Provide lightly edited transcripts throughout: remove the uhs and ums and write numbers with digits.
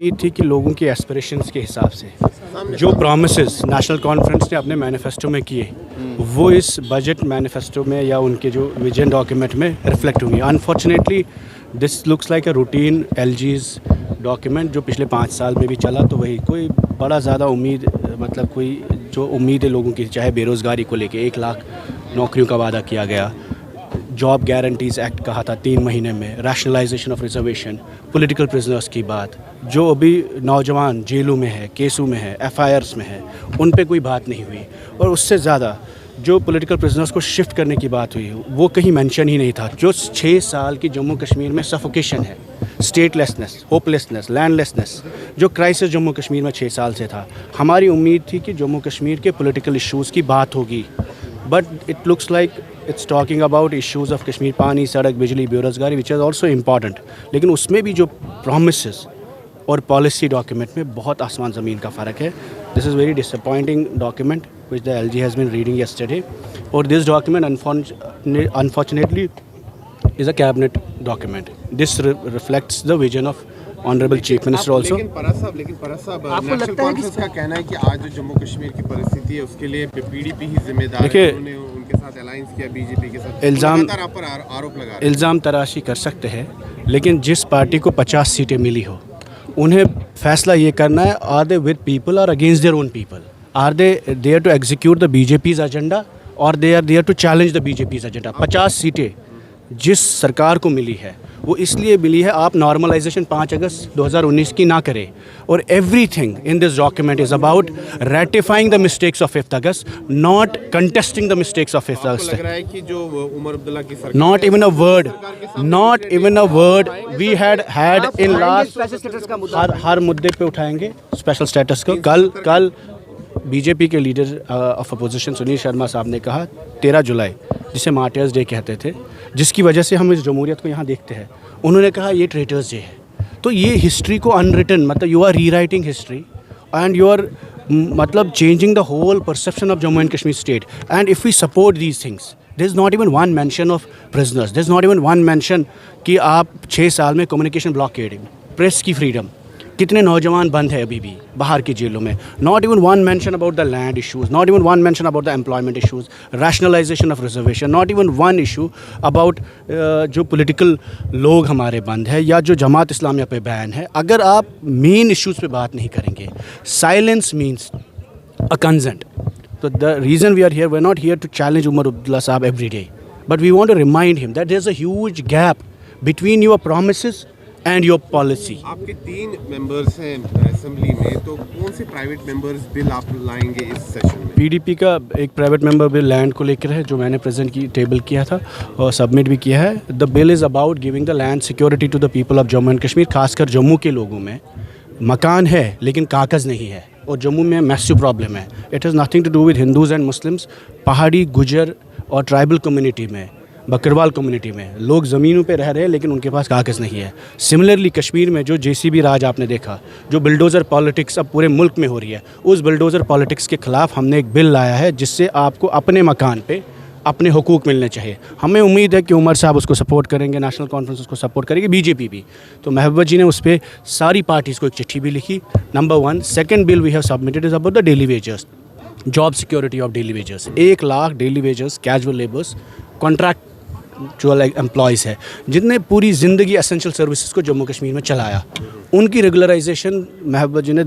ये थी कि लोगों की एस्पिरेशंस के हिसाब से जो प्रॉमिसेस नेशनल कॉन्फ्रेंस ने अपने मैनिफेस्टो में किए वो इस बजट मैनिफेस्टो में या उनके जो विजन डॉक्यूमेंट में रिफ्लेक्ट होंगे। Unfortunately this looks like a routine LG's document जो पिछले 5 साल में भी चला, तो वही कोई बड़ा ज़्यादा उम्मीद मतलब कोई जो उम्मीद है लोगों की, चाहे बेरोज़गारी को लेके 1 लाख नौकरियों का वादा किया गया, जॉब गारंटीज़ एक्ट कहा था 3 महीने में, rationalization of reservation, political prisoners की बात, जो अभी नौजवान जेलों में है, केसों में है, एफआईआर्स में है, उन पे कोई बात नहीं हुई। और उससे ज़्यादा जो पॉलिटिकल प्रिजनर्स को शिफ्ट करने की बात हुई वो कहीं मेंशन ही नहीं था। जो 6 साल की जम्मू कश्मीर में सफोकेशन है, स्टेटलेसनेस, होपलेसनेस, लैंडलेसनेस, जो क्राइसिस जम्मू कश्मीर में 6 साल से था, हमारी उम्मीद थी कि जम्मू कश्मीर के पॉलिटिकल इश्यूज़ की बात होगी। But it looks like it's talking about issues of Kashmir, पानी, सड़क, बिजली, बेरोज़गारी, विच इज़ ऑल्सो इम्पॉर्टेंट। लेकिन उसमें भी जो प्रॉमिसेस और पॉलिसी डॉक्यूमेंट में बहुत आसमान ज़मीन का फ़र्क है। This is very disappointing document which the LG has been reading yesterday, or this document unfortunately is a cabinet document. This reflects the vision of honorable chief minister also. लेकिन परस साहब national conference का कहना है कि आज जो जम्मू कश्मीर की परिस्थिति है उसके लिए पीडीपी ही जिम्मेदार है। उन्होंने उनके साथ अलायंस किया बीजेपी के साथ, इल्ज़ाम पर आरोप लगा रहे हैं। इल्ज़ाम तराशी कर सकते हैं, लेकिन जिस पार्टी को 50 सीटें मिली हो उन्हें फैसला ये करना है, आर दे विद पीपल और against their own people, are they there to execute the BJP's agenda और they are there to challenge the BJP's agenda. 50 सीटें जिस सरकार को मिली है वो इसलिए मिली है, आप नॉर्मलाइजेशन 5 अगस्त 2019 की ना करें। और everything in this document is about ratifying the mistakes of 5th August, not contesting the mistakes of 5th August. लग रहा है कि जो उमर अब्दुल्ला की सरकार, not even a word we had in last. हर मुद्दे पे उठाएंगे स्पेशल स्टेटस को। कल बीजेपी के leader of opposition Sunil Sharma साहब ने कहा 13 जुलाई, जिसे मार्टियर्स डे कहते थे, जिसकी वजह से हम इस जमहूरियत को यहाँ देखते हैं, उन्होंने कहा ये ट्रेटर्स डे है। तो ये हिस्ट्री को अनरिटन, मतलब you are rewriting history and you are मतलब changing the whole perception of Jammu and Kashmir state. And if we support these things, there is not even one mention of prisoners, there is not even one mention कि आप 6 साल में communication blockading, press की freedom, कितने नौजवान बंद है अभी भी बाहर की जेलों में, not even one mention about the land issues, not even one mention about the employment issues, rationalization of reservation, not even one issue about जो पॉलिटिकल लोग हमारे बंद है या जो जमात इस्लामिया पे बैन है। अगर आप मेन इश्यूज़ पे बात नहीं करेंगे, साइलेंस मीन्स अ कंसेंट। तो the reason we are here, we are not here to challenge Omar Abdullah साहब every day, but we want to remind him that there is a huge gap between your promises and your policy. आपके 3 members हैं assembly में, तो कौन से private members bill आप लाएंगे इस सेशन में? पीडीपी का एक प्राइवेट मेंबर बिल लैंड को लेकर है, जो मैंने प्रेजेंट की टेबल किया था और सबमिट भी किया है। The bill is about giving the land security to the people of Jammu and Kashmir. खासकर जम्मू के लोगों में मकान है लेकिन कागज़ नहीं है, और जम्मू में मैसिव प्रॉब्लम है। It has nothing to do with Hindus and Muslims. Pahari, Gujjar और ट्राइबल कम्युनिटी में, बकरवाल कम्युनिटी में लोग ज़मीनों पे रह रहे हैं लेकिन उनके पास कागज़ नहीं है। सिमिलरली कश्मीर में जो जेसीबी राज आपने देखा, जो बिल्डोज़र पॉलिटिक्स अब पूरे मुल्क में हो रही है, उस बिल्डोज़र पॉलिटिक्स के ख़िलाफ़ हमने एक बिल लाया है जिससे आपको अपने मकान पे अपने हुकूक मिलने चाहिए। हमें उम्मीद है कि उमर साहब उसको सपोर्ट करेंगे, नेशनल कॉन्फ्रेंस उसको सपोर्ट करेगी, बीजेपी भी। तो महबूबा जी ने उस पर सारी पार्टीज़ को एक चिट्ठी भी लिखी। Number 1। Second bill we have submitted is about the daily wagers, job security of daily wagers. 1 lakh daily wagers, casual labours, contract जो एम्प्लॉयज़ है, जिनने पूरी ज़िंदगी एसेंशियल सर्विसेज को जम्मू कश्मीर में चलाया, उनकी रेगुलराइजेशन महबूबा जी ने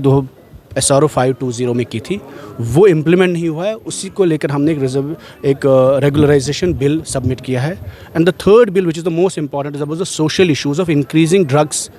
SRO 520 में की थी, वो इम्प्लीमेंट नहीं हुआ है। उसी को लेकर हमने एक रेगुलराइजेशन बिल सबमिट किया है। And the third bill which is the most important is about the social issues of increasing drugs